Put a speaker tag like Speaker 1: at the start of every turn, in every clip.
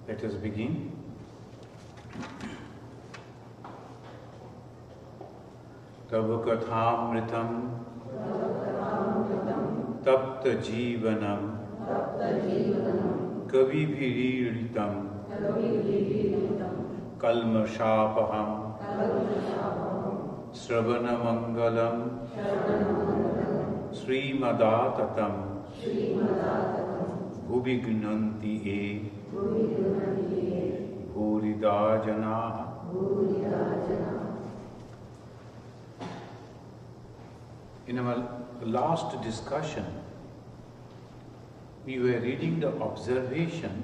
Speaker 1: Let us begin. तव कथामृतं तप्त जीवनं कविभिरीडितं कल्मषापहं श्रवणमङ्गलं श्रीमदाततं भुवि गृह्णन्ति ये भूरिदा जनाः। In our last discussion, we were reading the observation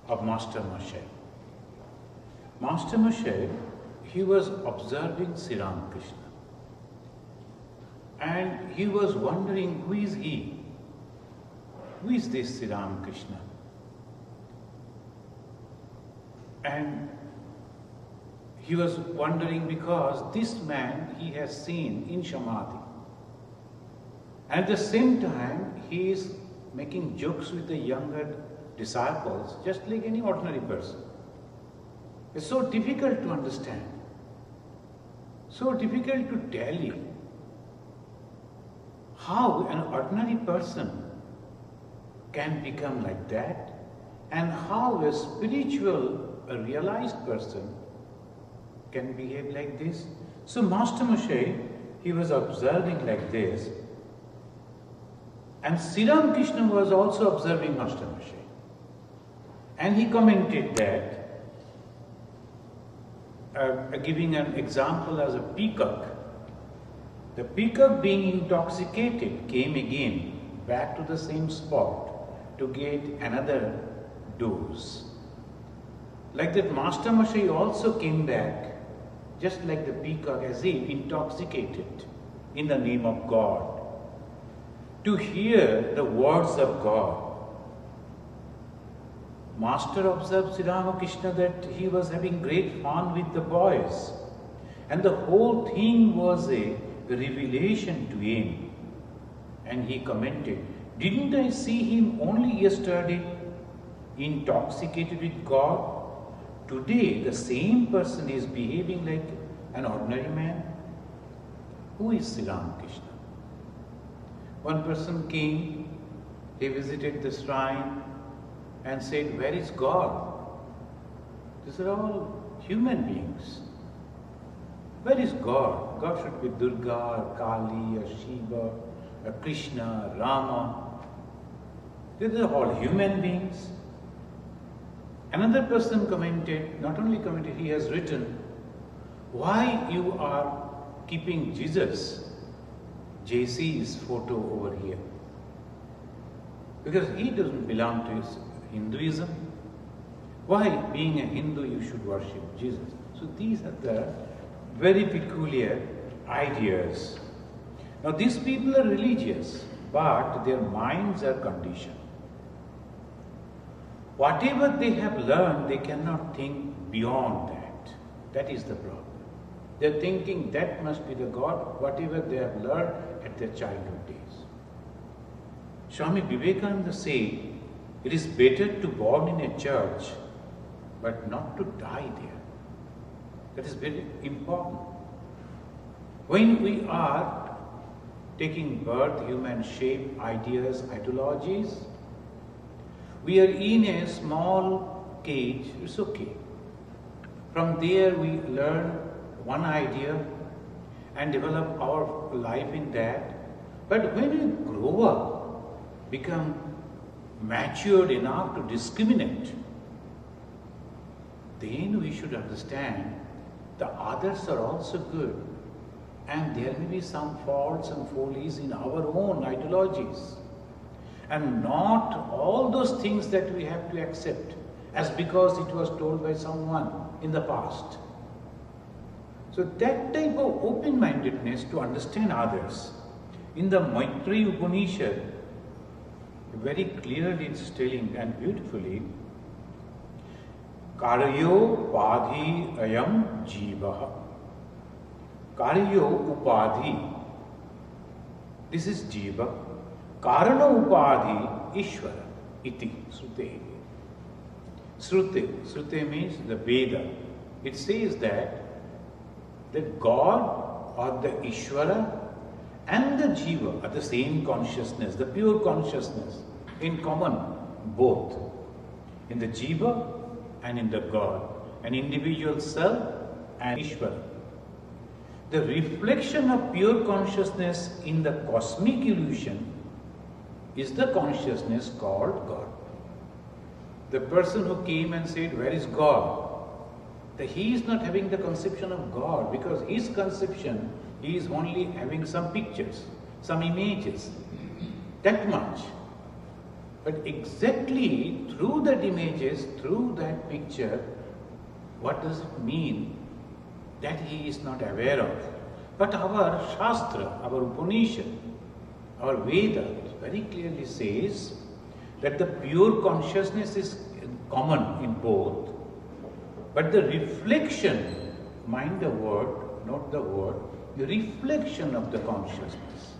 Speaker 1: of Master Moshe. Master Moshe, he was observing Sri Ramakrishna. And he was wondering, who is he? Who is this Sri Ramakrishna? And he was wondering because this man he has seen in Samadhi. And at the same time, he is making jokes with the younger disciples, just like any ordinary person. It's so difficult to understand, so difficult to tally how an ordinary person can become like that, and how a spiritual, a realized person can behave like this. So Master Moshe, he was observing like this, and Sri Ramakrishna was also observing Master Moshe. And he commented that, giving an example as a peacock. The peacock, being intoxicated, came again back to the same spot to get another dose. Like that, Master Moshe also came back, just like the peacock, as if intoxicated in the name of God, to hear the words of God. Master observed Sri Ramakrishna that he was having great fun with the boys, and the whole thing was a revelation to him. And he commented, "Didn't I see him only yesterday intoxicated with God? Today the same person is behaving like an ordinary man." Who is Sri Ramakrishna? One person came, he visited the shrine and said, "Where is God?" These are all human beings. Where is God? God should be Durga, or Kali, or Shiva, or Krishna, or Rama. These are all human beings. Another person commented, not only commented, he has written, "Why you are keeping Jesus, JC's photo over here?" Because he doesn't belong to Hinduism. Why, being a Hindu, you should worship Jesus? So these are the very peculiar ideas. Now these people are religious, but their minds are conditioned. Whatever they have learned, they cannot think beyond that. That is the problem. They are thinking that must be the God, whatever they have learned at their childhood days. Swami Vivekananda said, it is better to born in a church, but not to die there. That is very important. When we are taking birth, human shape, ideas, ideologies, we are in a small cage, it's okay. From there we learn one idea and develop our life in that. But when we grow up, become matured enough to discriminate, then we should understand the others are also good, and there may be some faults and follies in our own ideologies, and not all those things that we have to accept as because it was told by someone in the past. So that type of open-mindedness to understand others. In the Maitreya Upanishad, very clearly it's telling and beautifully, Karyo Upadhi Ayam Jivaha. Karyo Upadhi, this is Jiva. Karana Upadhi Ishvara iti Sute. Srute. Srute means the Veda. It says that the God or the Ishvara and the Jiva are the same consciousness, the pure consciousness, in common, both. In the Jiva and in the God, an individual self and Ishvara. The reflection of pure consciousness in the cosmic illusion is the consciousness called God. The person who came and said, "Where is God?" He is not having the conception of God, because his conception, he is only having some pictures, some images, that much. But exactly through that images, through that picture, what does it mean? That he is not aware of. But our Shastra, our Upanishad, our Veda very clearly says that the pure consciousness is common in both, but the reflection, mind the word, not the word, the reflection of the consciousness.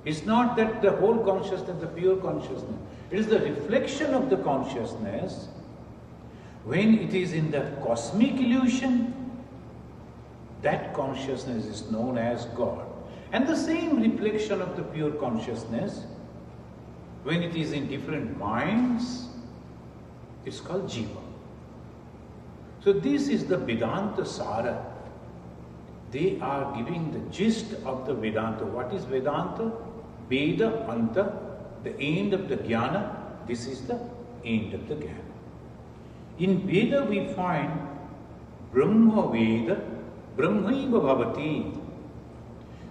Speaker 1: It's not that the whole consciousness, the pure consciousness, it is the reflection of the consciousness. When it is in the cosmic illusion, that consciousness is known as God. And the same reflection of the pure consciousness, when it is in different minds, it's called Jiva. So this is the Vedanta Sara. They are giving the gist of the Vedanta. What is Vedanta? Veda, Anta, the end of the Jnana. This is the end of the Jnana. In Veda we find Brahma Veda, Brahmaiva Bhavati.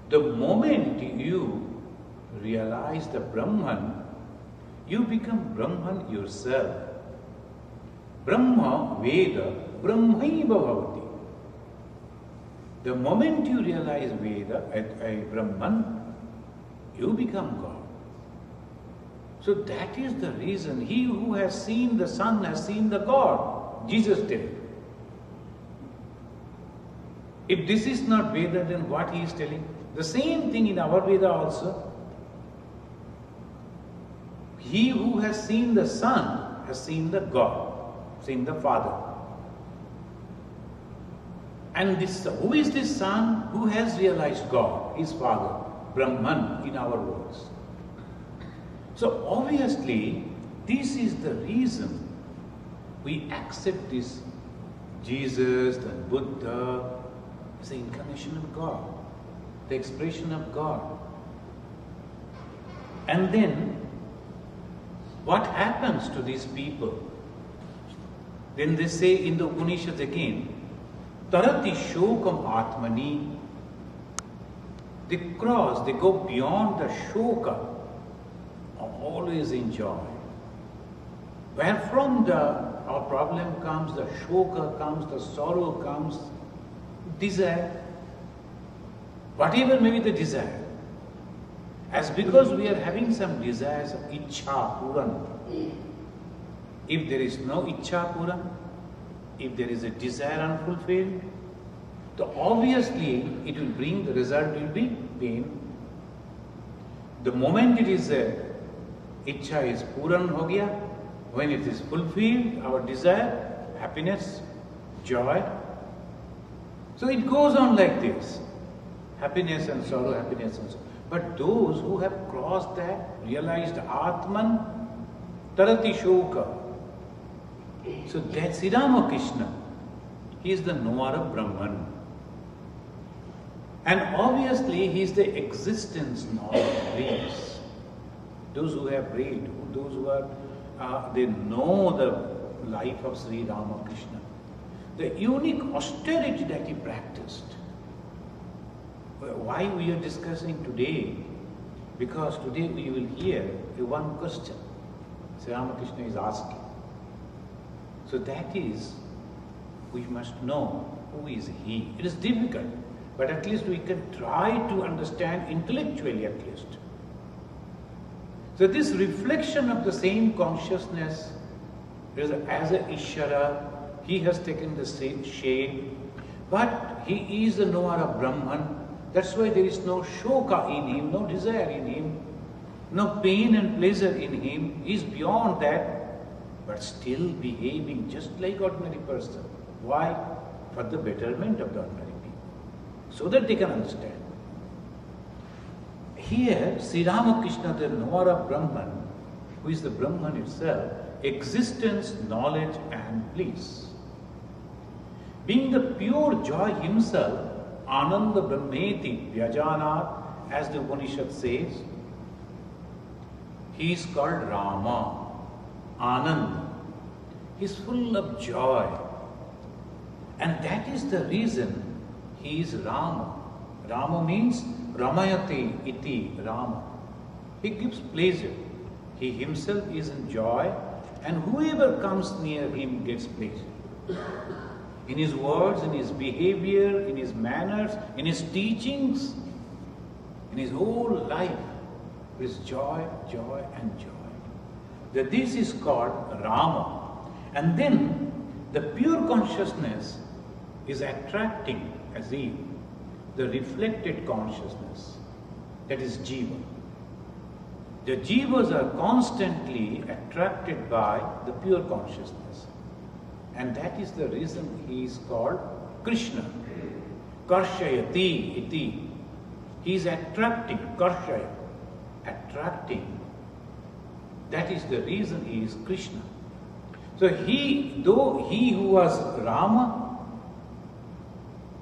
Speaker 1: The moment you realize the Brahman, you become Brahman yourself. Brahma Veda, Brahmaiva Bhavati. The moment you realize Veda, a Brahman, you become God. So that is the reason. He who has seen the Son has seen the God. Jesus did. If this is not Veda, then what he is telling? The same thing in our Veda also. He who has seen the Son has seen the God, seen the Father. And this, who is this Son? Who has realized God, his Father, Brahman in our words. So obviously, this is the reason we accept this Jesus and Buddha as the incarnation of God, the expression of God. And then, what happens to these people? Then they say in the Upanishads again, Tarati shokam atmani. They cross, they go beyond the shoka, always in joy. Where from our problem comes, the shoka comes, the sorrow comes, desire. Whatever may be the desire. As because we are having some desires, ichha puran. If there is no ichha puran, if there is a desire unfulfilled, so obviously it will bring, the result will be pain. The moment it is ichha is puran ho gaya, when it is fulfilled, our desire, happiness, joy. So it goes on like this. Happiness and sorrow, happiness and sorrow. But those who have crossed that, realized Atman, Tarati Shoka. So that's Sri Ramakrishna. He is the knower of Brahman. And obviously he is the existence knowledge. Those who have read, those who are, they know the life of Sri Ramakrishna. The unique austerity that he practiced. Why we are discussing today? Because today we will hear one question Sri Ramakrishna is asking. So that is, we must know who is he. It is difficult, but at least we can try to understand intellectually at least. So this reflection of the same consciousness is as a Ishvara, he has taken the same shape, but he is the knower of Brahman. That's why there is no shoka in him, no desire in him, no pain and pleasure in him. He is beyond that. but still behaving just like ordinary person. Why? For the betterment of the ordinary people, so that they can understand. Here, Sri Ramakrishna, the knower of Brahman, who is the Brahman itself, existence, knowledge and bliss. Being the pure joy himself, Ananda Brahmeti Vyajanat, as the Upanishad says, he is called Rama, Ananda. He is full of joy. And that is the reason he is Rama. Rama means Ramayate iti Rama. He gives pleasure. He himself is in joy, and whoever comes near him gets pleasure. In his words, in his behavior, in his manners, in his teachings, in his whole life, there is joy, joy and joy. That this is called Rama. And then the pure consciousness is attracting, as if the reflected consciousness, that is Jiva. The Jivas are constantly attracted by the pure consciousness. And that is the reason he is called Krishna. Karshayati iti. He is attracting, Karshaya, attracting. That is the reason he is Krishna. So though he who was Rama,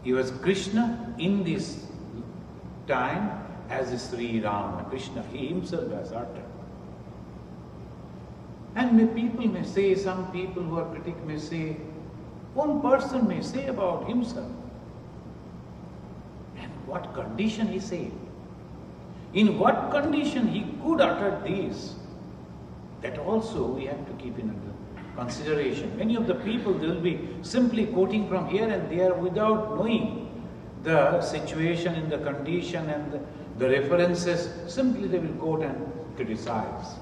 Speaker 1: he was Krishna in this time as Sri Rama, Krishna, he himself has uttered. And people may say, some people who are critic may say, one person may say about himself. And what condition he said? In what condition he could utter this? That also we have to keep in consideration. Many of the people, they will be simply quoting from here and there without knowing the situation and the condition and the references. Simply they will quote and criticize.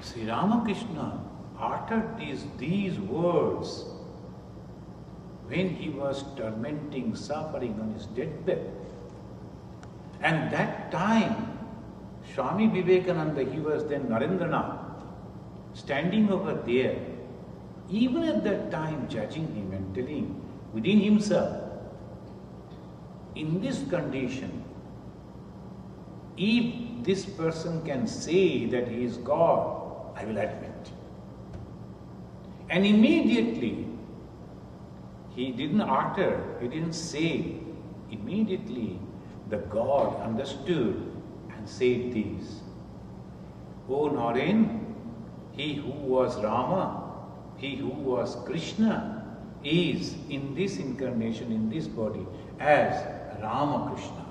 Speaker 1: Sri Ramakrishna uttered these words when he was tormenting, suffering on his deathbed. And that time, Swami Vivekananda, he was then Narendranath, standing over there, even at that time judging him and telling within himself, in this condition, if this person can say that he is God, I will admit. And immediately, he didn't utter, he didn't say. Immediately, the God understood and said this, O Naren, he who was Rama, he who was Krishna, is in this incarnation, in this body, as Ramakrishna.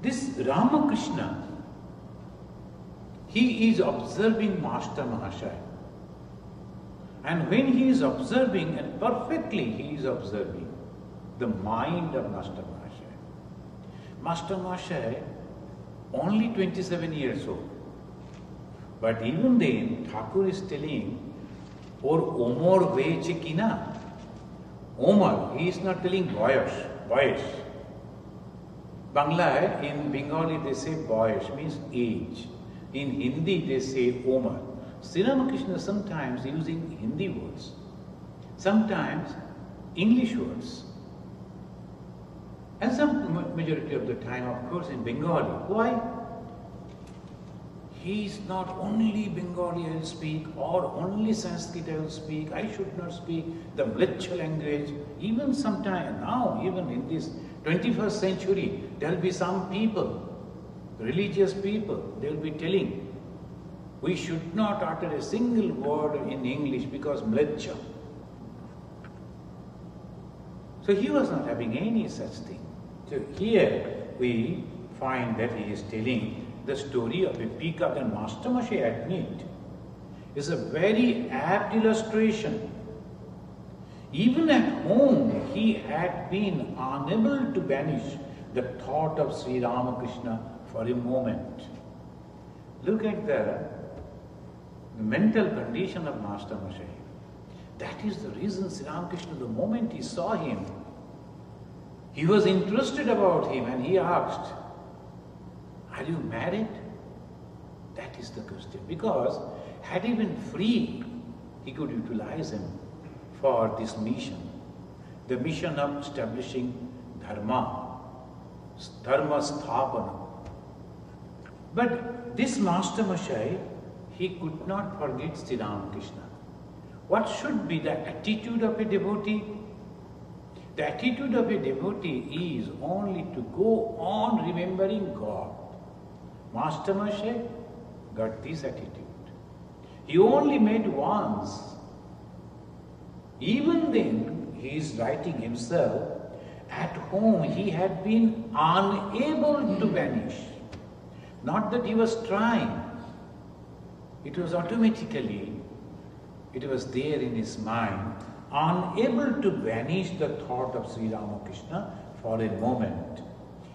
Speaker 1: This Ramakrishna, he is observing Master Mahashaya. And when he is observing, and perfectly he is observing the mind of Master Mahashaya. Master Mahashaya, only 27 years old. But even then, Thakur is telling, or Omar veche kina. Omar, he is not telling boyish. Bangla, in Bengali they say boyish, means age. In Hindi they say Omar. Sri Ramakrishna sometimes using Hindi words, sometimes English words. And some majority of the time, of course, in Bengali. Why? He is not only Bengali I will speak, or only Sanskrit I will speak. I should not speak the Mleccha language. Even sometime now, even in this 21st century, there will be some people, religious people, they will be telling, we should not utter a single word in English because Mleccha. So he was not having any such thing. So here we find that he is telling the story of a peacock, and Master Mahashaya admit is a very apt illustration. Even at home, he had been unable to banish the thought of Sri Ramakrishna for a moment. Look at the mental condition of Master Mahashaya. That is the reason Sri Ramakrishna, the moment he saw him, he was interested about him and he asked, are you married? That is the question. Because had he been free, he could utilize him for this mission. The mission of establishing Dharma Sthapana. But this Master Mashai, he could not forget Sri Ramakrishna. What should be the attitude of a devotee? The attitude of a devotee is only to go on remembering God. Master Mashai got this attitude. He only made once. Even then, he is writing himself, at home he had been unable to vanish. Not that he was trying. It was automatically, it was there in his mind, unable to banish the thought of Sri Ramakrishna for a moment.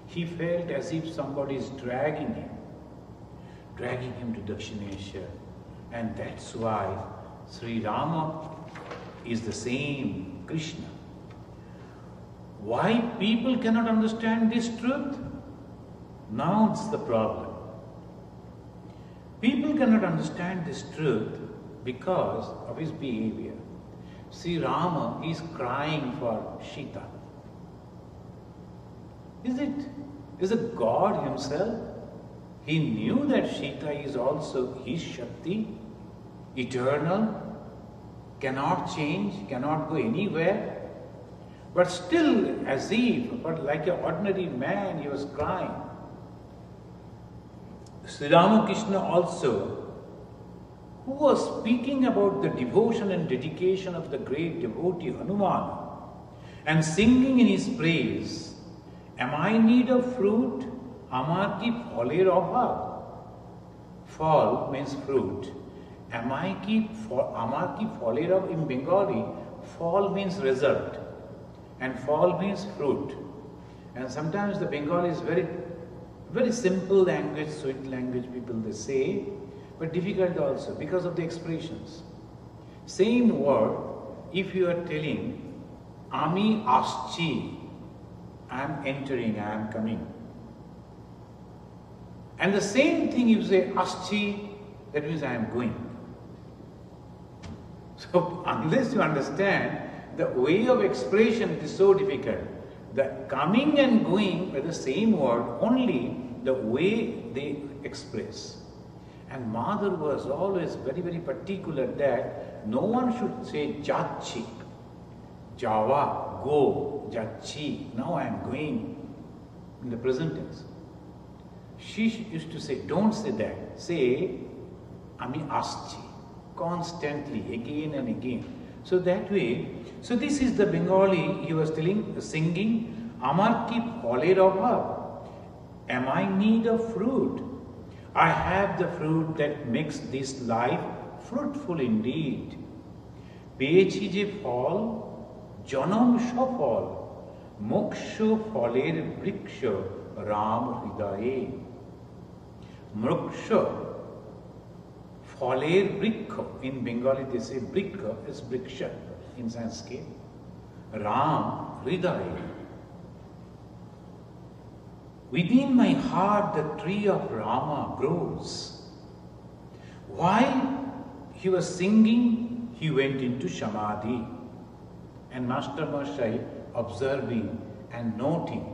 Speaker 1: He felt as if somebody is dragging him to Dakshineshwar. And that's why Sri Rama is the same Krishna. Why people cannot understand this truth? Now it's the problem. People cannot understand this truth because of his behavior. Sri Rama is crying for Sita. Is it God himself? He knew that Sita is also his Shakti, eternal, cannot change, cannot go anywhere. But still, as if, but like an ordinary man, he was crying. Sri Ramakrishna also, who was speaking about the devotion and dedication of the great devotee Hanuman, and singing in his praise, "Am I in need of fruit? Amar ki pholer obhav." Phal means fruit. Amar ki pholer obhav in Bengali, phal means result, and phal means fruit. And sometimes the Bengali is very simple language, sweet language, people they say, but difficult also because of the expressions. Same word, if you are telling, Ami aschi, I am entering, I am coming. And the same thing if you say aschi, that means I am going. So unless you understand the way of expression, it is so difficult. The coming and going are the same word, only the way they express. And Mother was always very, very particular that no one should say jachi, Java, go, jachi, now I am going, in the present tense. She used to say, don't say that, say Ami aschi, constantly, again and again. So that way, so this is the Bengali, he was telling, singing, Amar ki pholer obhav. Am I in need of fruit? I have the fruit that makes this life fruitful indeed. Peyechi je phol, janam safal, moksho pholer vriksha, Ram hridaye. Moksha pholer vriksha, in Bengali they say vriksha is vriksha in Sanskrit. Ram hridaye. Within my heart the tree of Rama grows. While he was singing, he went into Samadhi. And Master Mashai, observing and noting,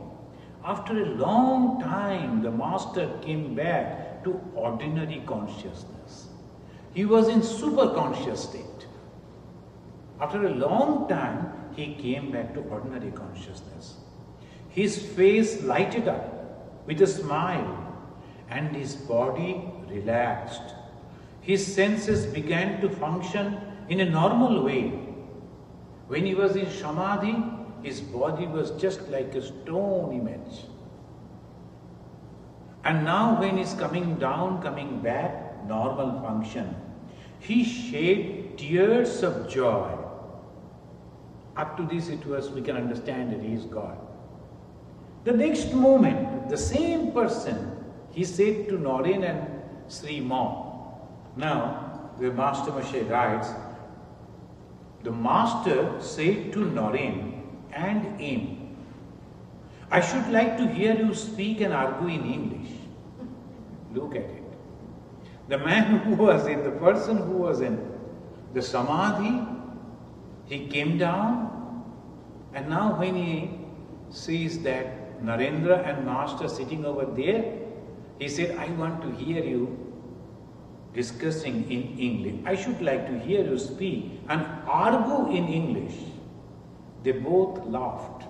Speaker 1: after a long time the Master came back to ordinary consciousness. He was in super conscious state. After a long time, he came back to ordinary consciousness. His face lighted up with a smile, and his body relaxed. His senses began to function in a normal way. When he was in Samadhi, his body was just like a stone image. And now when he's coming down, coming back, normal function, he shed tears of joy. Up to this we can understand that he is God. The next moment, the same person, he said to Naren and Sri Ma. Now, the Master Mashai writes, the Master said to Naren and him, I should like to hear you speak and argue in English. Look at it. The man who was in, the person who was in the Samadhi, he came down, and now when he sees that Narendra and Master sitting over there, he said, I want to hear you discussing in English. I should like to hear you speak and argue in English. They both laughed.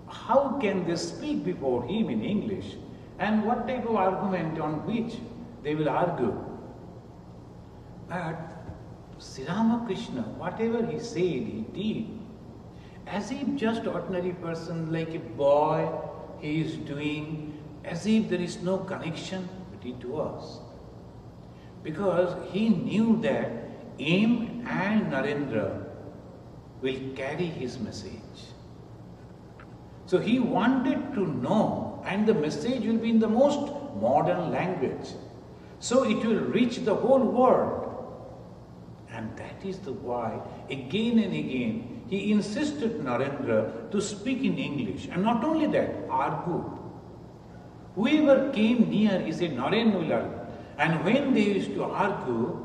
Speaker 1: How can they speak before him in English? And what type of argument on which they will argue? But Sri Ramakrishna, whatever he said, he did. As if just ordinary person, like a boy, he is doing, as if there is no connection between two us. Because he knew that Aim and Narendra will carry his message. So he wanted to know, and the message will be in the most modern language. So it will reach the whole world. And that is the why, again and again, he insisted Narendra to speak in English. And not only that, argue. Whoever came near, he said, Narendra will argue. And when they used to argue,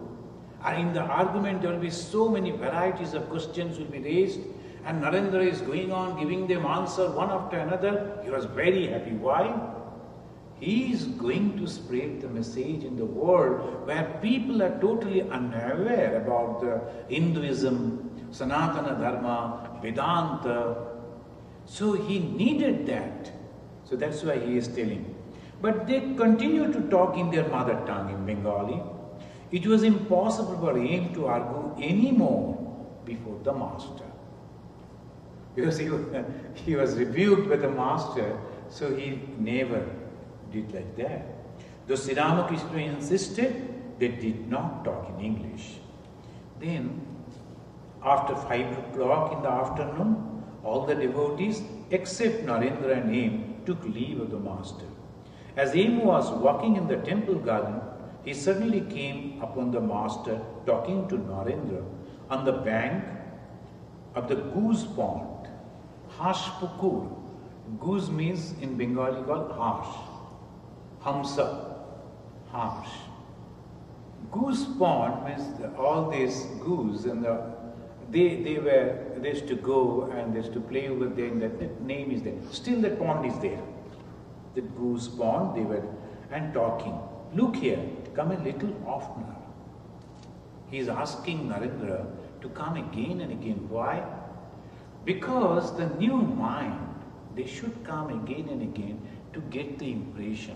Speaker 1: and in the argument there will be so many varieties of questions will be raised, and Narendra is going on giving them answer one after another. He was very happy. Why? He is going to spread the message in the world where people are totally unaware about the Hinduism, Sanatana Dharma, Vedanta. So he needed that. So that's why he is telling. But they continued to talk in their mother tongue, in Bengali. It was impossible for him to argue any more before the master. Because he was rebuked by the master, so he never did like that. Though Sri Ramakrishna insisted, they did not talk in English. Then, after 5 o'clock in the afternoon, all the devotees, except Narendra and Aim, took leave of the master. As Aim was walking in the temple garden, he suddenly came upon the master talking to Narendra on the bank of the goose pond. Hashpukur. Goose means in Bengali called Hash. Hamsa. Hash. Goose pond means all these goose and they used to go and they used to play over there, and that name is there. Still that pond is there. That goose pond, they were and talking. Look here, come a little oftener. He is asking Narendra to come again and again. Why? Because the new mind, they should come again and again to get the impression.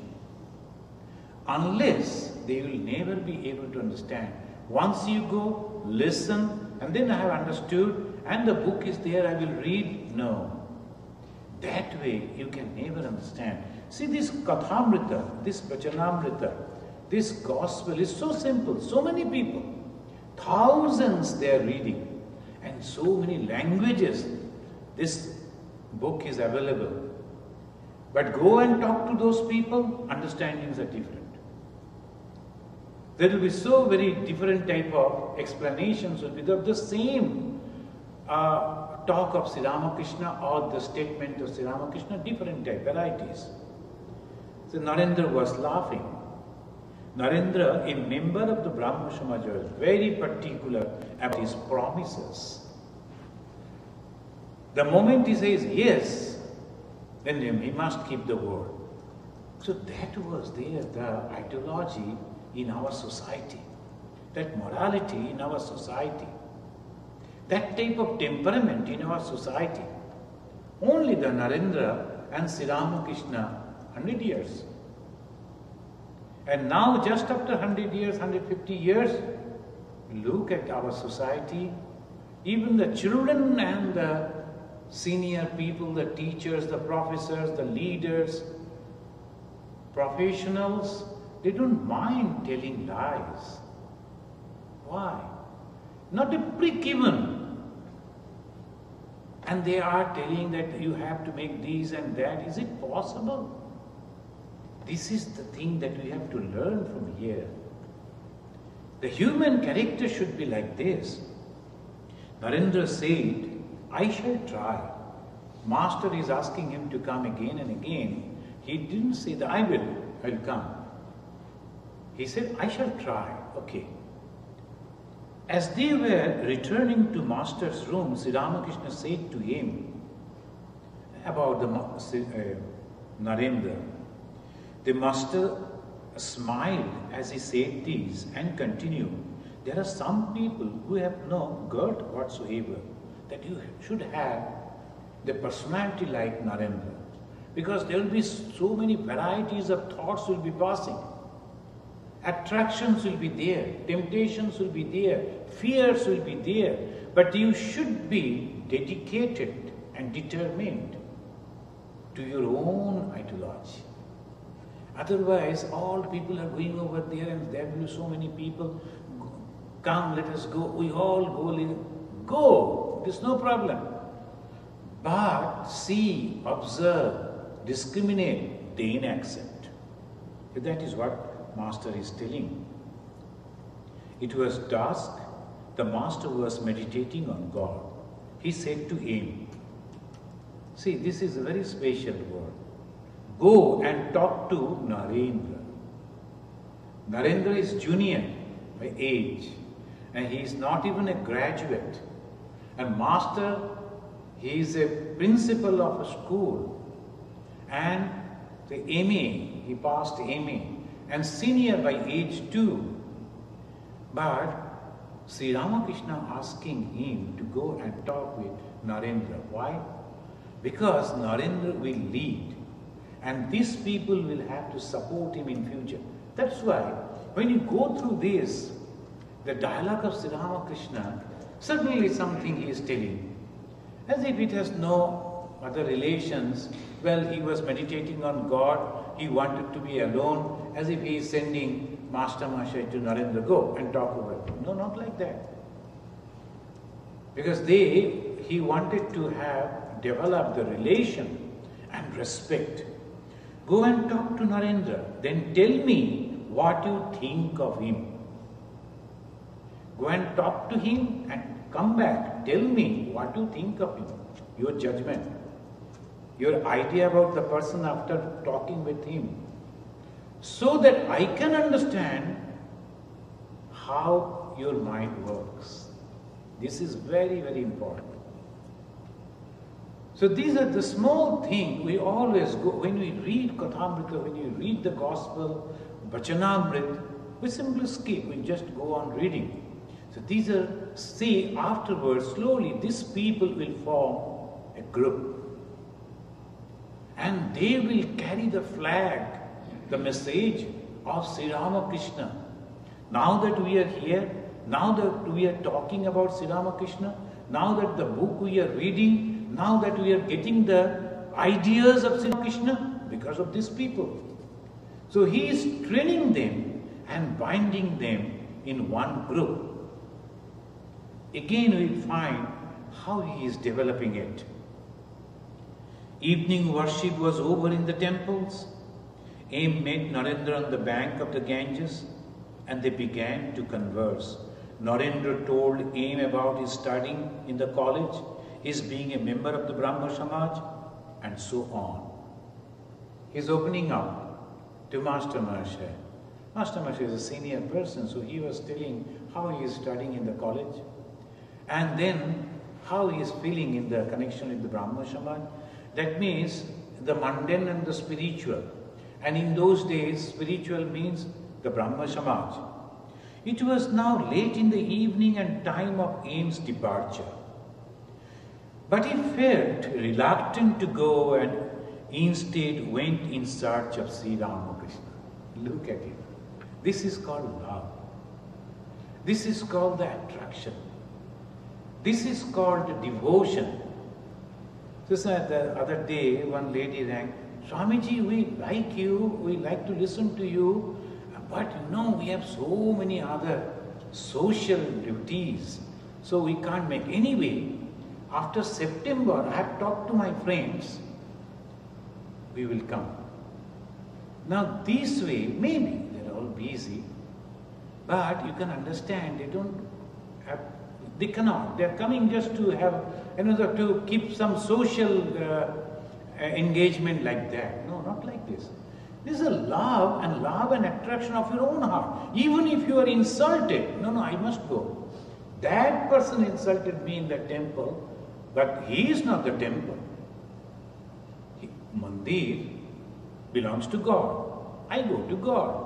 Speaker 1: Unless they will never be able to understand. Once you go, listen, and then I have understood, and the book is there, I will read. No. That way you can never understand. See, this Kathamrita, this Vachanamrita, this gospel is so simple. So many people, thousands they are reading, and so many languages this book is available. But go and talk to those people, understandings are different. There will be so very different type of explanations will be the same talk of Sri Ramakrishna or the statement of Sri Ramakrishna, different type, varieties. So Narendra was laughing. Narendra, a member of the Brahmo Samaj, was very particular about his promises. The moment he says yes, then he must keep the word. So that was there, the ideology in our society, that morality in our society, that type of temperament in our society. Only the Narendra and Sri Ramakrishna, 100 years. And now just after 100 years, 150 years, look at our society, even the children and the senior people, the teachers, the professors, the leaders, professionals, they don't mind telling lies. Why? Not a prick even. And they are telling that you have to make this and that. Is it possible? This is the thing that we have to learn from here. The human character should be like this. Narendra said, I shall try. Master is asking him to come again and again. He didn't say that I will come. He said, I shall try. Okay. As they were returning to Master's room, Sri Ramakrishna said to him about the Narendra. The Master smiled as he said this and continued, there are some people who have no guts whatsoever, that you should have the personality like Narendra. Because there will be so many varieties of thoughts will be passing. Attractions will be there, temptations will be there, fears will be there. But you should be dedicated and determined to your own ideology. Otherwise, all people are going over there and there will be so many people. Come, let us go. We all go. Go. There's no problem. But see, observe, discriminate, then accept. That is what Master is telling. It was dusk. The Master was meditating on God. He said to him, see, this is a very special word. Go and talk to Narendra. Narendra is junior by age, and he is not even a graduate. And Master, he is a principal of a school, and the MA, he passed MA, and senior by age too. But Sri Ramakrishna asking him to go and talk with Narendra. Why? Because Narendra will lead. And these people will have to support him in future. That's why when you go through this, the dialogue of Sri Ramakrishna, certainly something he is telling. As if it has no other relations. Well, he was meditating on God, he wanted to be alone, as if he is sending Master Mahashaya to Narendra, go and talk over it. No, not like that. Because he wanted to have developed the relation and respect. Go and talk to Narendra, then tell me what you think of him. Go and talk to him and come back. Tell me what you think of him, your judgment, your idea about the person after talking with him, so that I can understand how your mind works. This is very, very important. So these are the small things we always go, when we read Kathamrita, when you read the Gospel, Vachanamrit, we simply skip, we just go on reading. So these are, see, afterwards, slowly, these people will form a group. And they will carry the flag, the message of Sri Ramakrishna. Now that we are here, now that we are talking about Sri Ramakrishna, now that the book we are reading, now that we are getting the ideas of Sri Ramakrishna, because of these people. So he is training them and binding them in one group. Again we find how he is developing it. Evening worship was over in the temples. Aim met Narendra on the bank of the Ganges and they began to converse. Narendra told Aim about his studying in the college, his being a member of the Brahma Samaj, and so on. He's opening up to Master Mahashaya. Master Mahashaya is a senior person, so he was telling how he is studying in the college, and then how he is feeling in the connection with the Brahma Samaj. That means the mundane and the spiritual. And in those days, spiritual means the Brahma Samaj. It was now late in the evening and time of Aim's departure. But he felt reluctant to go and instead went in search of Sri Ramakrishna. Look at it. This is called love. This is called the attraction. This is called devotion. Just the other day, one lady rang, Swamiji, we like you, we like to listen to you, but you know, we have so many other social duties, so we can't make. Anyway, after September, I have talked to my friends, we will come. Now this way, maybe they're all busy, but you can understand, they cannot. They're coming just to have, to keep some social engagement like that. No, not like this. This is a love and attraction of your own heart. Even if you are insulted, no, I must go. That person insulted me in the temple, but he is not the temple. Mandir belongs to God. I go to God.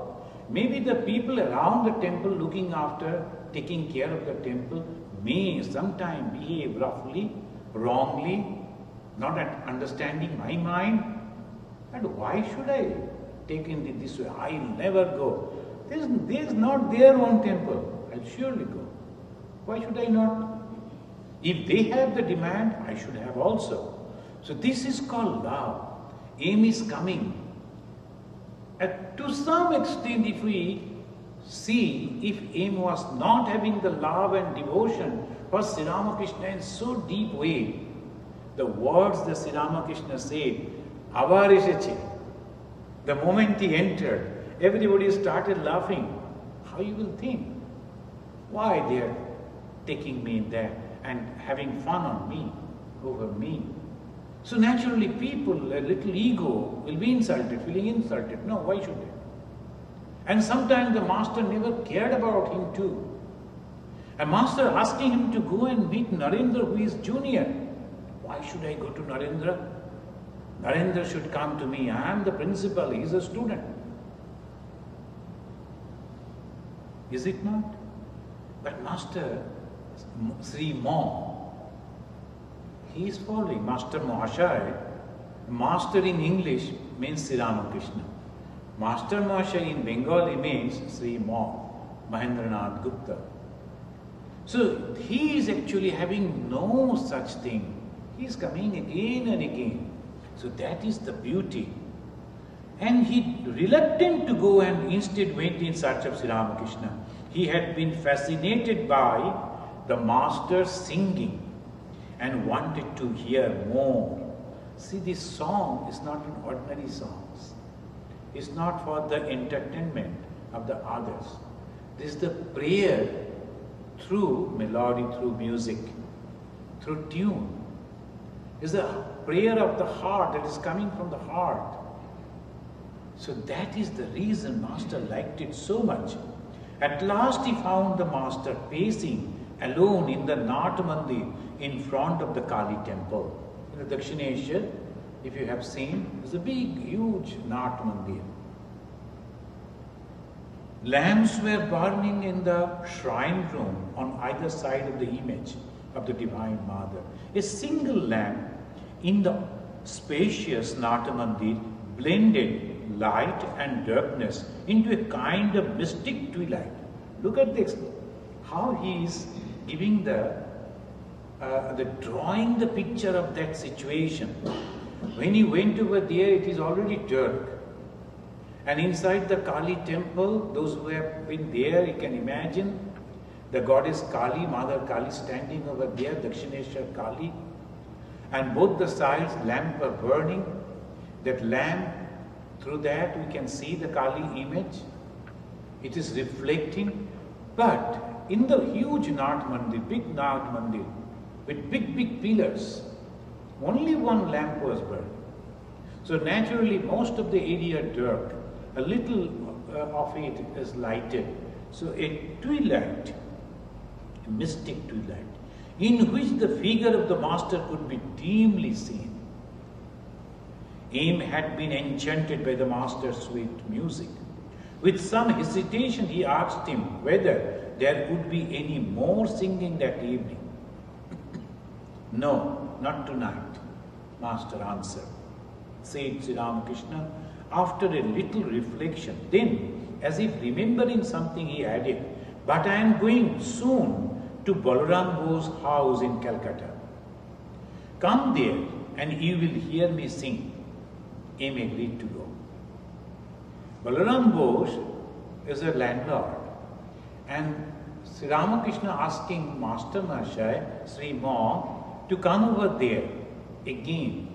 Speaker 1: Maybe the people around the temple looking after, taking care of the temple may sometimes behave roughly, wrongly, not understanding my mind. And why should I take it this way? I'll never go. This is not their own temple. I'll surely go. Why should I not? If they have the demand, I should have also. So this is called love. Aim is coming. To some extent, if we see, if Aim was not having the love and devotion for Sri Ramakrishna in so deep way, the words that Sri Ramakrishna said, Avar eseche, the moment he entered, everybody started laughing. How you will think? Why they are taking me there and having fun on me, over me? So naturally people, a little ego, will be insulted, feeling insulted. No, why should they? And sometimes the master never cared about him too. A master asking him to go and meet Narendra, who is junior. Why should I go to Narendra? Narendra should come to me. I am the principal, he is a student. Is it not? But Master Sri Mo, he is following Master Mahashaya. Master in English means Sri Ramakrishna. Master Mahashaya in Bengali means Sri Mo, Mahendranath Gupta. So he is actually having no such thing. He is coming again and again. So that is the beauty. And he reluctant to go and instead went in search of Sri Ramakrishna. He had been fascinated by the master singing and wanted to hear more. See, this song is not an ordinary song. It's not for the entertainment of the others. This is the prayer through melody, through music, through tune. It's the prayer of the heart that is coming from the heart. So that is the reason Master liked it so much. At last he found the Master pacing alone in the Nat Mandir in front of the Kali temple. In the Dakshineshwar, if you have seen, there's a big, huge Nat Mandir. Lamps were burning in the shrine room on either side of the image of the Divine Mother. A single lamp in the spacious Nat Mandir blended light and darkness into a kind of mystic twilight. Look at this, how he is giving drawing the picture of that situation. When he went over there, it is already dark. And inside the Kali temple, those who have been there, you can imagine the goddess Kali, Mother Kali standing over there, Dakshineshwar Kali. And both the sides, lamp are burning. That lamp, through that we can see the Kali image. It is reflecting. But in the huge Nat Mandir, big Nat Mandir, with big pillars, only one lamp was burning. So naturally most of the area dark, a little of it is lighted. So a twilight, a mystic twilight, in which the figure of the Master could be dimly seen. Aim had been enchanted by the Master's sweet music. With some hesitation he asked him whether there would be any more singing that evening. No, not tonight, Master answered, said Sri Ramakrishna after a little reflection. Then, as if remembering something, he added, but I am going soon to Balaram Bose house in Calcutta. Come there and you will hear me sing. Aim agreed to go. Balaram Bose is a landlord, and Sri Ramakrishna asking Master Mahashaya, Sri Ma, to come over there. Again,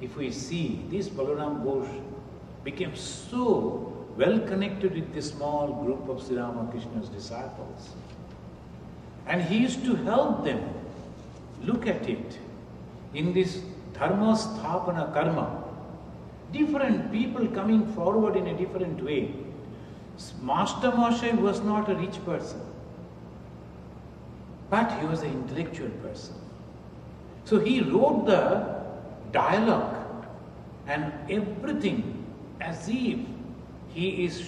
Speaker 1: if we see, this Balaram Bose became so well connected with this small group of Sri Ramakrishna's disciples. And he used to help them. Look at it. In this Dharma Sthapana Karma, Different people coming forward in a different way. Master Moshe was not a rich person, but he was an intellectual person. So he wrote the dialogue and everything as if he is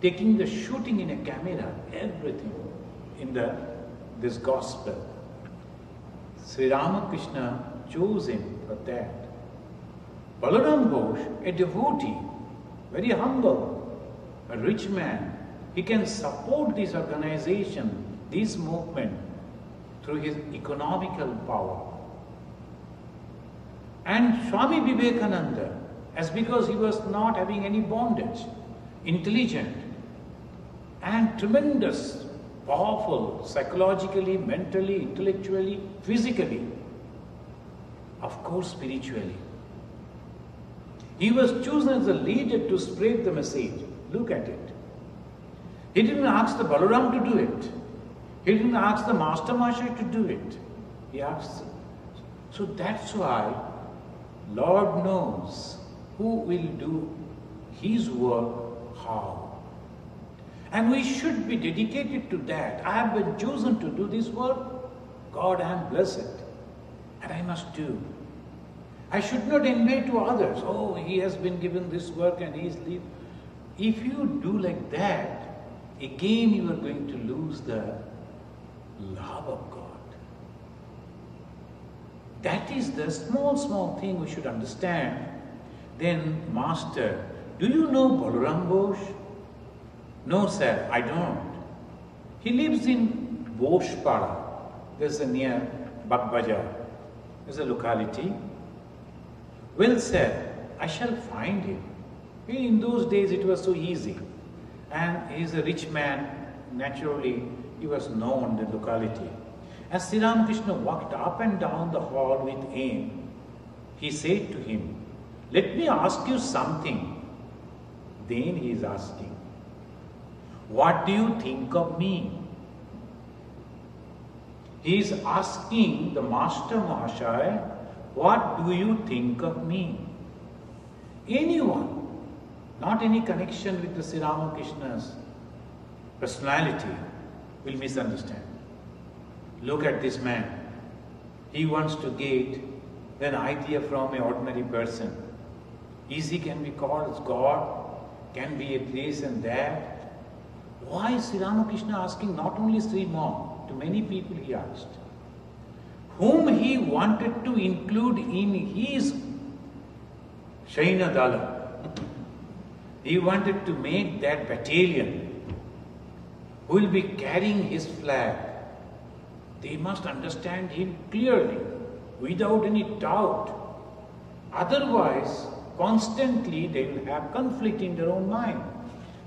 Speaker 1: taking the shooting in a camera, everything in this gospel. Sri Ramakrishna chose him for that. Balaram Ghosh, a devotee, very humble, a rich man, he can support this organization, this movement, through his economical power. And Swami Vivekananda, as because he was not having any bondage, intelligent, and tremendous, powerful, psychologically, mentally, intellectually, physically, of course spiritually. He was chosen as a leader to spread the message. Look at it. He didn't ask the Balaram to do it. He didn't ask the Master Moshe to do it. He asked. So that's why Lord knows who will do His work how. And we should be dedicated to that. I have been chosen to do this work. God, I am blessed. And I must do. I should not envy to others. Oh, he has been given this work and he is leaving. If you do like that, again you are going to lose the love of God. That is the small thing we should understand. Then, Master, do you know Balaram Ghosh? No, sir, I don't. He lives in Boshpara. There's a near Bagbajar. There's a locality. Well, sir, I shall find him. In those days it was so easy. And he is a rich man. Naturally, he was known in the locality. As Sri Ramakrishna walked up and down the hall with aim, he said to him, "Let me ask you something." Then he is asking, "What do you think of me?" He is asking the Master Mahashaya, "What do you think of me?" Anyone, not any connection with the Sri Ramakrishna's personality, will misunderstand. Look at this man. He wants to get an idea from an ordinary person. Easy can be called as God, can be a this and that. Why is Sri Ramakrishna asking not only Sri Mom, to many people he asked, whom he wanted to include in his Shaina Dala. He wanted to make that battalion who will be carrying his flag. They must understand him clearly, without any doubt. Otherwise, constantly they will have conflict in their own mind.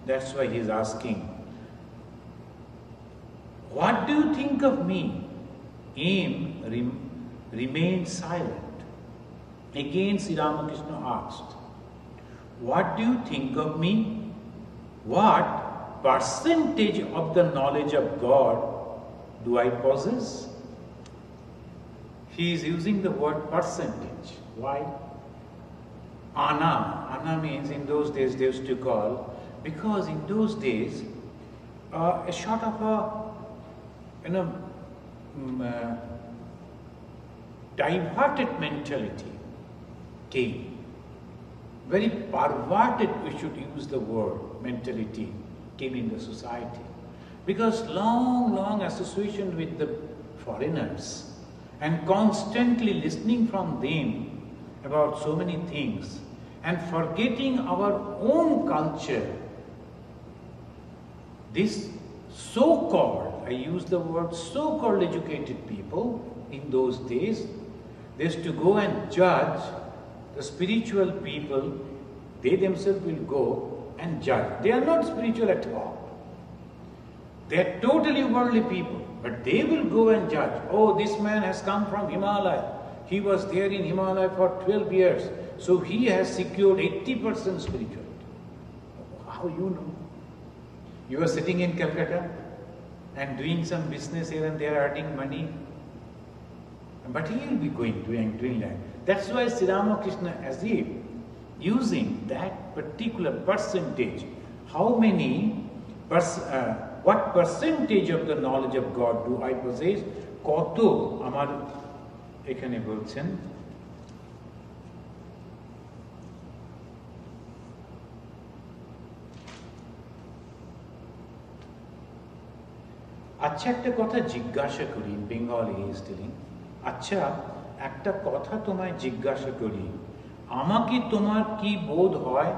Speaker 1: That's why he is asking, "What do you think of me?" Aim remained silent. Again Sri Ramakrishna asked, "What do you think of me? What percentage of the knowledge of God do I possess?" He is using the word percentage. Why? Ana means in those days they used to call, because in those days a sort of a diverted mentality came. Very perverted, we should use the word, mentality came in the society. Because long association with the foreigners and constantly listening from them about so many things and forgetting our own culture, this so-called, I use the word so-called educated people in those days, they used to go and judge the spiritual people. They themselves will go and judge. They are not spiritual at all. They are totally worldly people, but they will go and judge. Oh, this man has come from Himalaya. He was there in Himalaya for 12 years. So he has secured 80% spirituality. How you know? You are sitting in Calcutta and doing some business here and there, earning money. But he will be doing that. That's why Sri Ramakrishna, as if using that particular percentage. How many, what percentage of the knowledge of God do I possess? Koto amar ekhane bolchen আচ্ছা একটা কথা জিজ্ঞাসা করি, Bengali is telling, আচ্ছা একটা কথা তোমায় জিজ্ঞাসা করি, আমাকে তোমার কি বোধ হয়?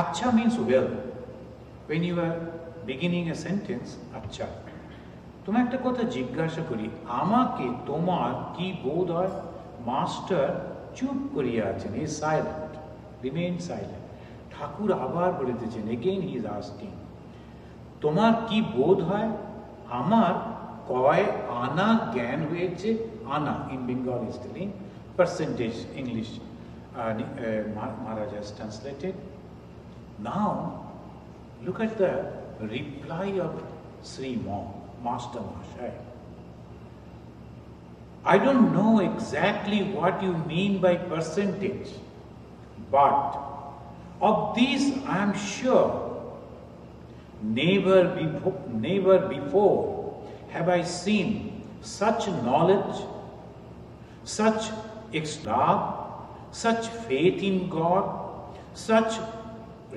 Speaker 1: আচ্ছা means well. When you are beginning a sentence, আচ্ছা, তোমায় একটা কথা জিজ্ঞাসা করি, আমাকে তোমার কি বোধ হয়? মাস্টার চুপ করিয়া আছেন, he is silent, remain silent. ঠাকুর আবার বলিতেছেন, again he is asking, তোমার কি বোধ হয়? আমার কয় আনা জ্ঞান হয়েছে? আনা in Bengali is telling, percentage English Maharaj has translated. Now look at the reply of Sri Master Mahashaya. I don't know exactly what you mean by percentage, but of this I am sure, never before have I seen such knowledge, such love, such faith in God, such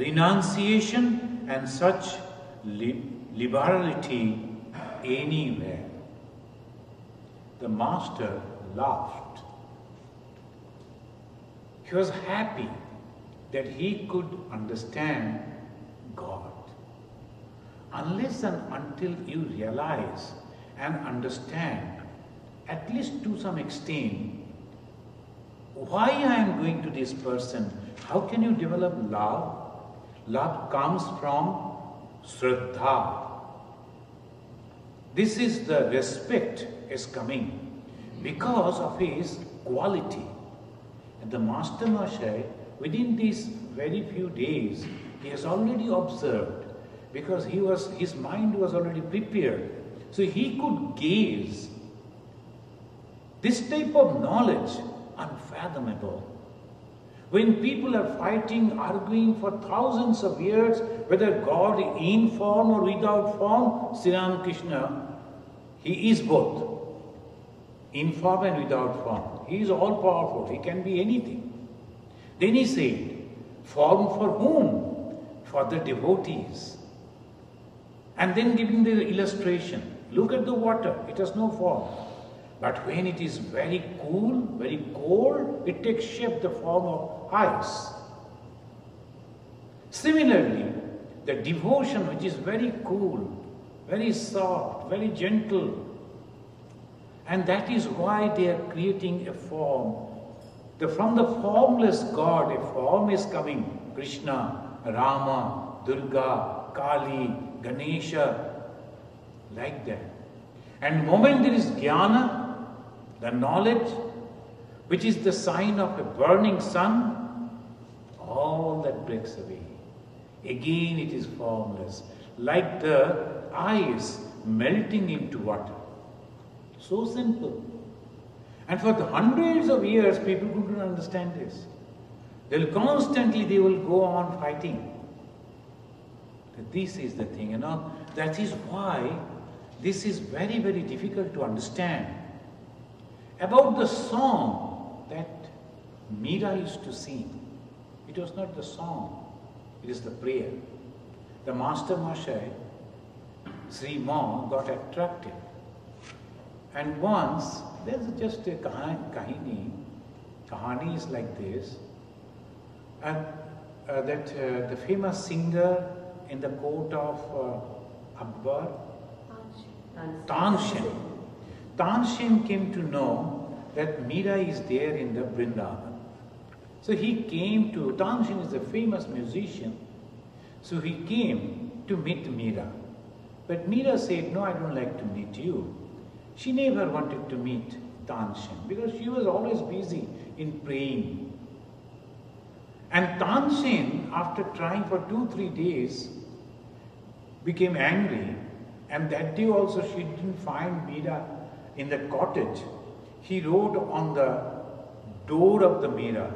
Speaker 1: renunciation and such liberality anywhere. The master laughed. He was happy that he could understand God. Unless and until you realize and understand, at least to some extent, why I am going to this person, how can you develop love? Love comes from Shraddha. This is the respect is coming because of his quality. And the Master Mahashaya, within these very few days, he has already observed, because his mind was already prepared. So he could gaze. This type of knowledge, unfathomable. When people are fighting, arguing for thousands of years, whether God in form or without form, Sri Ramakrishna, he is both. In form and without form. He is all powerful. He can be anything. Then he said, form for whom? For the devotees. And then giving the illustration. Look at the water. It has no form. But when it is very cool, very cold, it takes shape the form of ice. Similarly, the devotion which is very cool, very soft, very gentle, and that is why they are creating a form. From the formless God, a form is coming. Krishna, Rama, Durga, Kali, Ganesha, like that. And the moment there is jnana, the knowledge, which is the sign of a burning sun, all that breaks away. Again it is formless, like the ice melting into water. So simple. And for the hundreds of years, people couldn't understand this. They will go on fighting. This is the thing, that is why this is very, very difficult to understand. About the song that Meera used to sing, it was not the song, it is the prayer. The Master Mahashaya, Sri Ma, got attracted. And once, there's just a kahani is like this, and the famous singer in the court of Akbar, Tanshin came to know that Meera is there in the Vrindavan. So he came to, Tanshin is a famous musician, so he came to meet Meera. But Meera said, no, I don't like to meet you. She never wanted to meet Tanshin because she was always busy in praying. And Tanshin, after trying for 2-3 days, became angry, and that day also she didn't find Meera in the cottage. He wrote on the door of the Meera,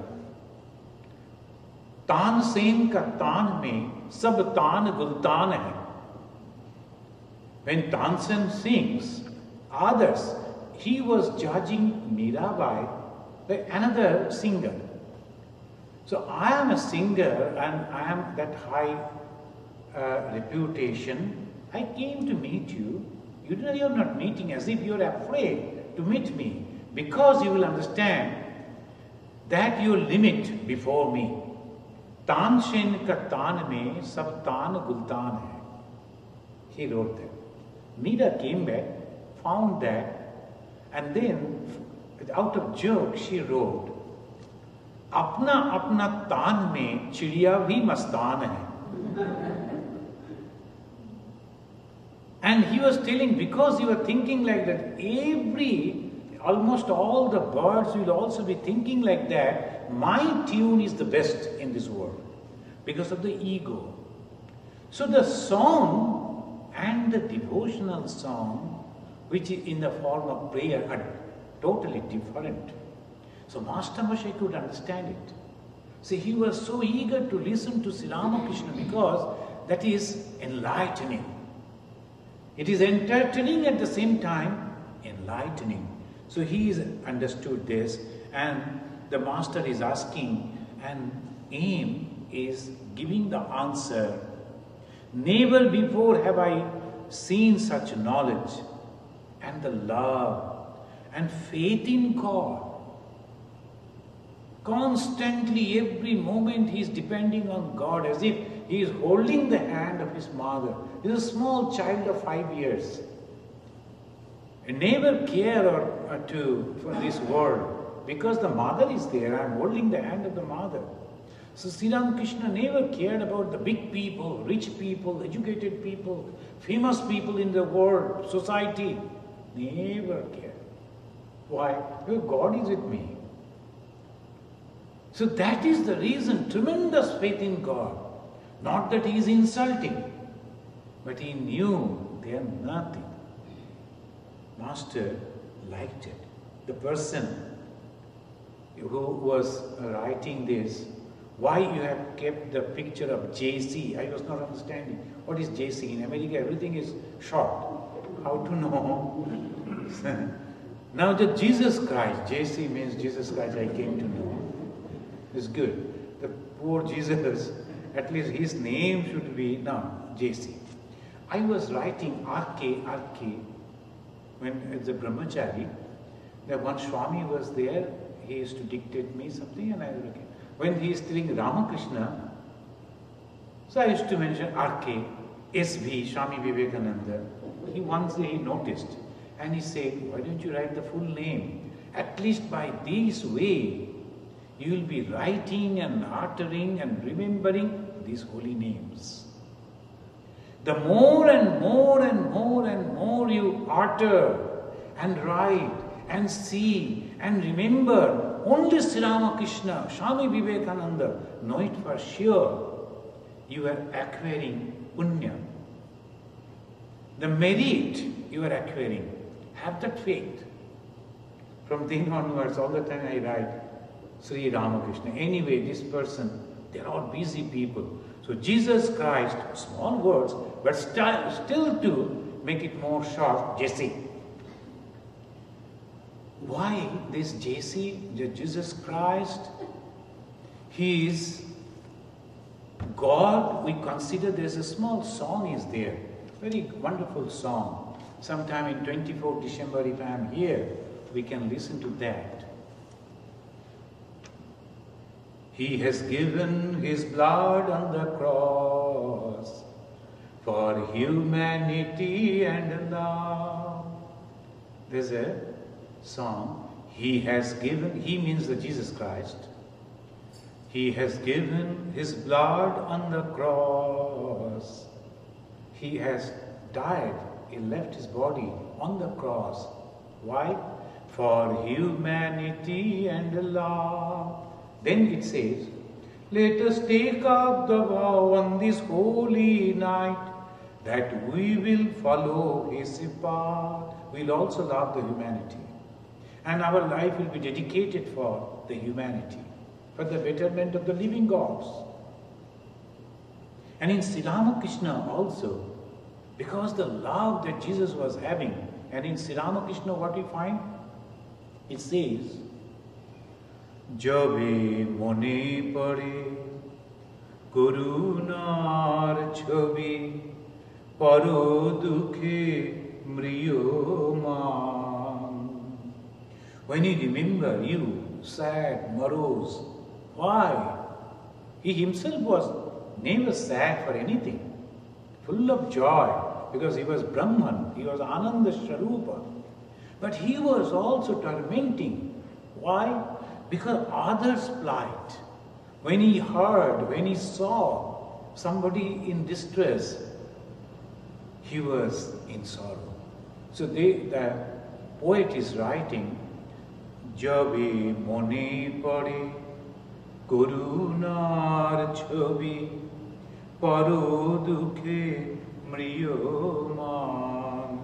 Speaker 1: Tansen का तान में सब तान गुलतान है. When Tansen sings, others, he was judging Mirabai by another singer. So I am a singer and I am that high reputation. I came to meet you. You are not meeting as if you are afraid to meet me, because you will understand that your limit before me. Tanshen ka taan mein sab taan gultan hai. He wrote that. Meera came back, found that, and then out of joke she wrote, अपना अपना तान में चिड़िया भी मस्तान है. And he was telling, because you were thinking like that, almost all the birds will also be thinking like that. My tune is the best in this world because of the ego. So the song and the devotional song, which is in the form of prayer, are totally different. So Master Moshe could understand it. See, he was so eager to listen to Sri Ramakrishna because that is enlightening. It is entertaining at the same time, enlightening. So he is understood this, and the Master is asking, and aim is giving the answer. Never before have I seen such knowledge and the love and faith in God. Constantly, every moment he is depending on God as if he is holding the hand of his mother. He is a small child of 5 years. And never care for this world because the mother is there. I am holding the hand of the mother. So Sri Ramakrishna never cared about the big people, rich people, educated people, famous people in the world, society. Never cared. Why? Because God is with me. So that is the reason, tremendous faith in God. Not that he is insulting, but he knew they are nothing. Master liked it. The person who was writing this, why you have kept the picture of JC? I was not understanding. What is JC? In America, everything is short. How to know? Now the Jesus Christ, JC means Jesus Christ, I came to know. It's good. The poor Jesus, at least his name should be, no, JC. I was writing RK, when as a brahmachari, the one Swami was there, he used to dictate me something and I would, okay. When he is telling Ramakrishna, so I used to mention RK, SV, Swami Vivekananda. He noticed and he said, why don't you write the full name? At least by this way, you will be writing and uttering and remembering these holy names. The more and more and more and more you utter and write and see and remember, only Sri Ramakrishna, Swami Vivekananda, know it for sure. You are acquiring punya. The merit you are acquiring. Have that faith. From then onwards, all the time I write Sri Ramakrishna. Anyway, this person, they are all busy people. So Jesus Christ, small words, but still to make it more short, Jesse. Why this Jesse, Jesus Christ? He is God. We consider there's a small song is there. Very wonderful song. Sometime in 24th December, if I am here, we can listen to that. He has given his blood on the cross for humanity and love. There's a song. He has given, he means the Jesus Christ. He has given his blood on the cross. He has died. He left his body on the cross. Why? For humanity and love. Then it says, let us take up the vow on this holy night that we will follow his path. We will also love the humanity. And our life will be dedicated for the humanity, for the betterment of the living gods. And in Sri Ramakrishna also, because the love that Jesus was having, and in Sri Ramakrishna what we find? It says, Jabe mone pare Karunar chhabi Paro dukhe mriyoman. When you remember you, sad, morose, why? He himself was never sad for anything, full of joy, because he was Brahman, he was Ananda Sharupa. But he was also tormenting. Why? Because others' plight. When he heard, when he saw somebody in distress, he was in sorrow. So the poet is writing, Jabe mone pare Karunar chhabi Paro dukhe mriyoman.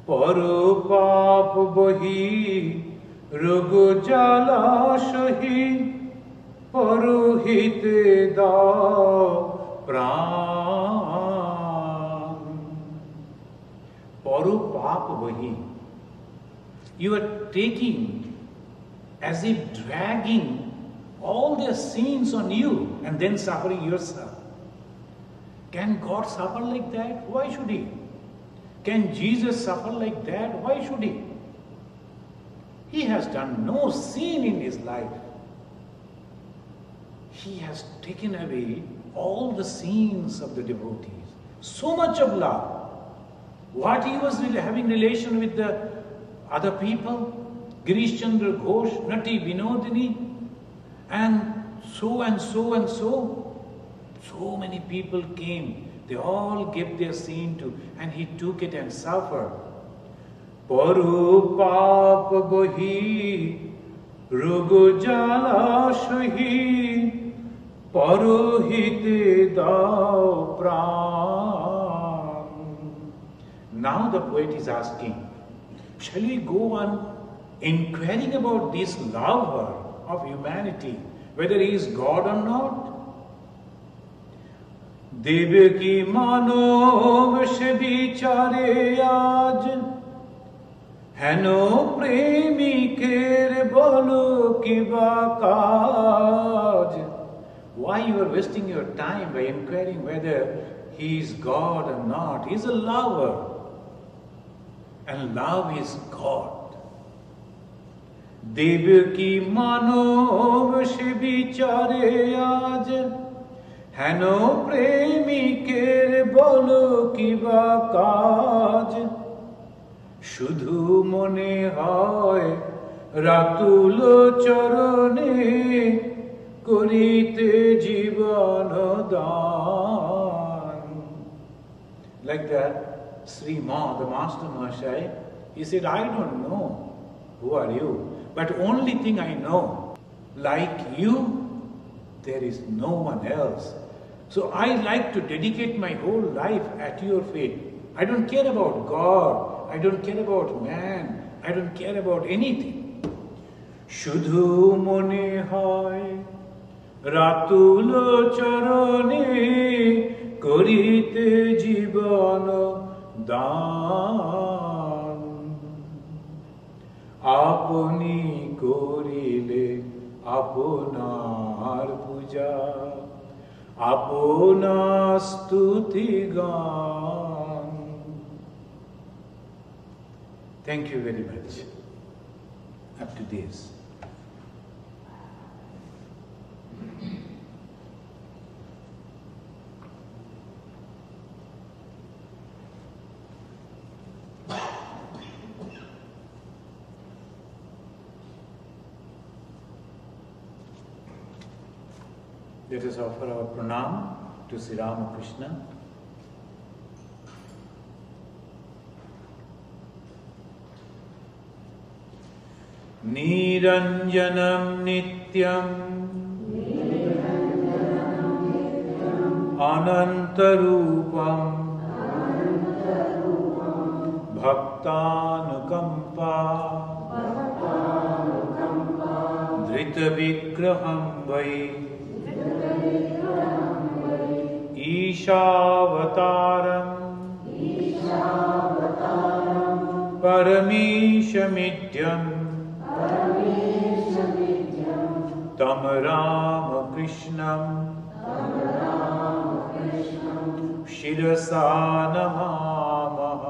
Speaker 1: Paro pap bahi Rogo jala shahi Paro hite dao pran. Paro pap bahi. You are taking, as if dragging all their sins on you and then suffering yourself. Can God suffer like that? Why should he? Can Jesus suffer like that? Why should he? He has done no sin in his life. He has taken away all the sins of the devotees. So much of love. What he was really having relation with the other people, Girish Chandra Ghosh, Nati Vinodini, and so and so and so. So many people came. They all gave their sin to, and he took it and suffered. Paru pap bahi rogo jala shahi paru hite dao pran. Now the poet is asking, shall we go on inquiring about this lover of humanity, whether he is God or not? Devaki manov se bichare aaj Heno premiker bolo kiba kaj. Why you are wasting your time by inquiring whether he is God or not? He is a lover. And love is God. Devaki manov se bichare aaj Heno premiker bolo kiba kaj. Shudhu mone hoy ratulo charane korite jivana dan. Like that, Sri Ma, the Master Mahashaya, he said, I don't know who are you, but only thing I know, like you, there is no one else. So I like to dedicate my whole life at your feet. I don't care about God. I don't care about man. I don't care about anything. Shudhu mone hoy ratulo charane korite jivana dan. Apni korile apunar puja apuna stuti gan. Thank you very much. Up to this. Let us offer our pranam to Sri Ramakrishna. Niranjanam nityam anantarupam bhaktanukampa drita vigraham vai ईशावतारम् परमेशमिड्यम् तं रामकृष्णम् शिरसा नमामः।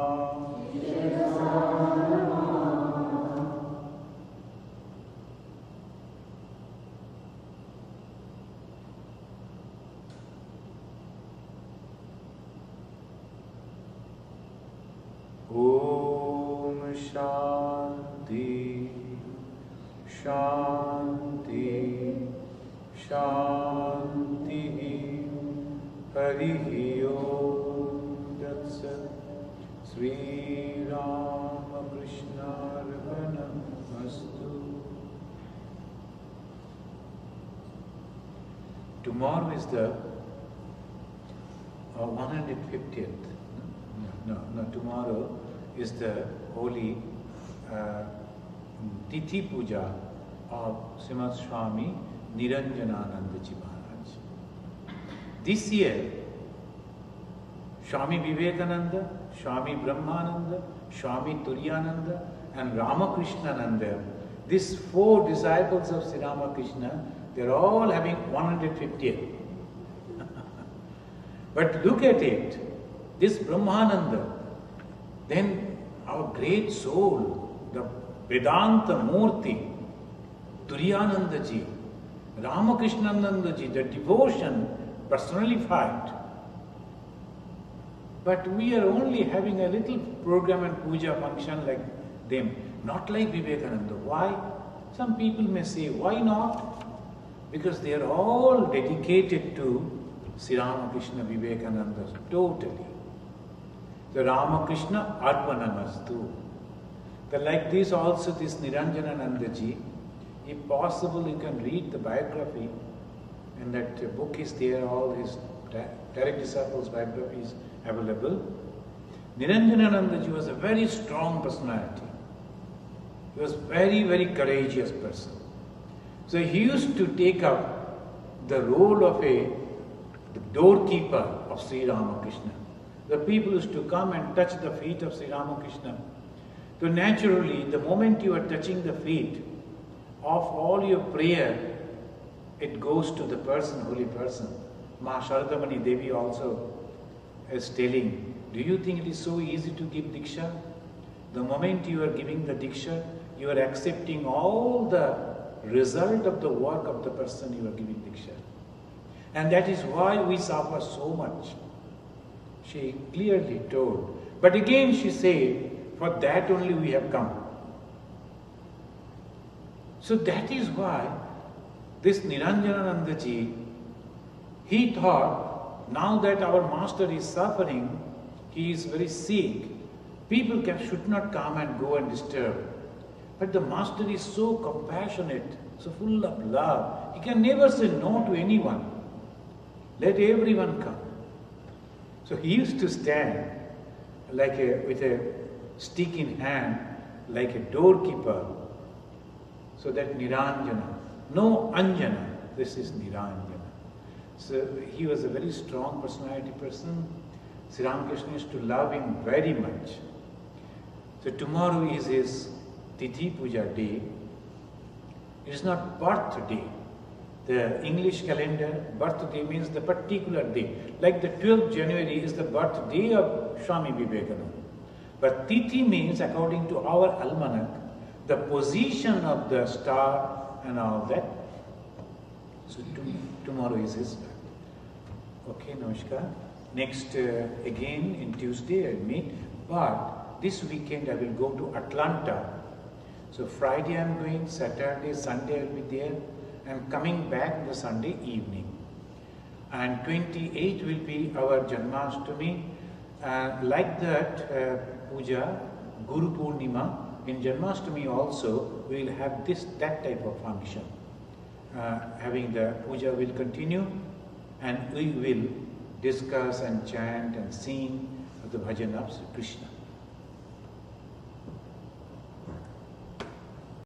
Speaker 1: Om Shanti Shanti Shanti Harihi Om Tat Sat Sri Ramakrishna Arpanamastu. Tomorrow is the 150th. No, tomorrow is the holy Tithi Puja of Srimad Swami Niranjanananda Ji Maharaj. This year, Swami Vivekananda, Swami Brahmananda, Swami Turiyananda and Ramakrishnananda, these four disciples of Sri Ramakrishna, they are all having 150th. But look at it, this Brahmananda, then our great soul, the Vedanta Murti, Turiyananda Ji, Ramakrishnananda Ji, the devotion personified. But we are only having a little program and puja function like them, not like Vivekananda. Why? Some people may say, why not? Because they are all dedicated to Sri Ramakrishna Vivekananda, totally. The Ramakrishna Arpanamastu. Like this also, this Niranjanananda Ji, if possible you can read the biography, and that book is there, all his direct disciples' biographies available. Niranjanananda Ji was a very strong personality. He was very, very courageous person. So he used to take up the role of the doorkeeper of Sri Ramakrishna. The people used to come and touch the feet of Sri Ramakrishna. So naturally, the moment you are touching the feet of all your prayer, it goes to the person, holy person. Ma Sharadamani Devi also is telling, do you think it is so easy to give Diksha? The moment you are giving the Diksha, you are accepting all the result of the work of the person you are giving Diksha. And that is why we suffer so much. She clearly told. But again she said, for that only we have come. So that is why this Niranjanananda Ji, he thought, now that our master is suffering, he is very sick, people should not come and go and disturb. But the master is so compassionate, so full of love, he can never say no to anyone. Let everyone come. So he used to stand with a stick in hand, like a doorkeeper, so that Niranjana, no Anjana, this is Niranjana. So he was a very strong personality person. Sri Ramakrishna used to love him very much. So tomorrow is his Tithi Puja day. It is not birthday. The English calendar, birthday means the particular day. Like the 12th January is the birthday of Swami Vivekananda. But Tithi means, according to our almanac, the position of the star and all that. So tomorrow is his birthday. Okay, Namaskar. Next, again in Tuesday I'll meet. But this weekend I will go to Atlanta. So Friday I am going, Saturday, Sunday I will be there. And coming back the Sunday evening. And 28th will be our Janmashtami. Like that puja, Guru Purnima, in Janmashtami also we will have that type of function. Having the puja will continue, and we will discuss and chant and sing the bhajan of Krishna.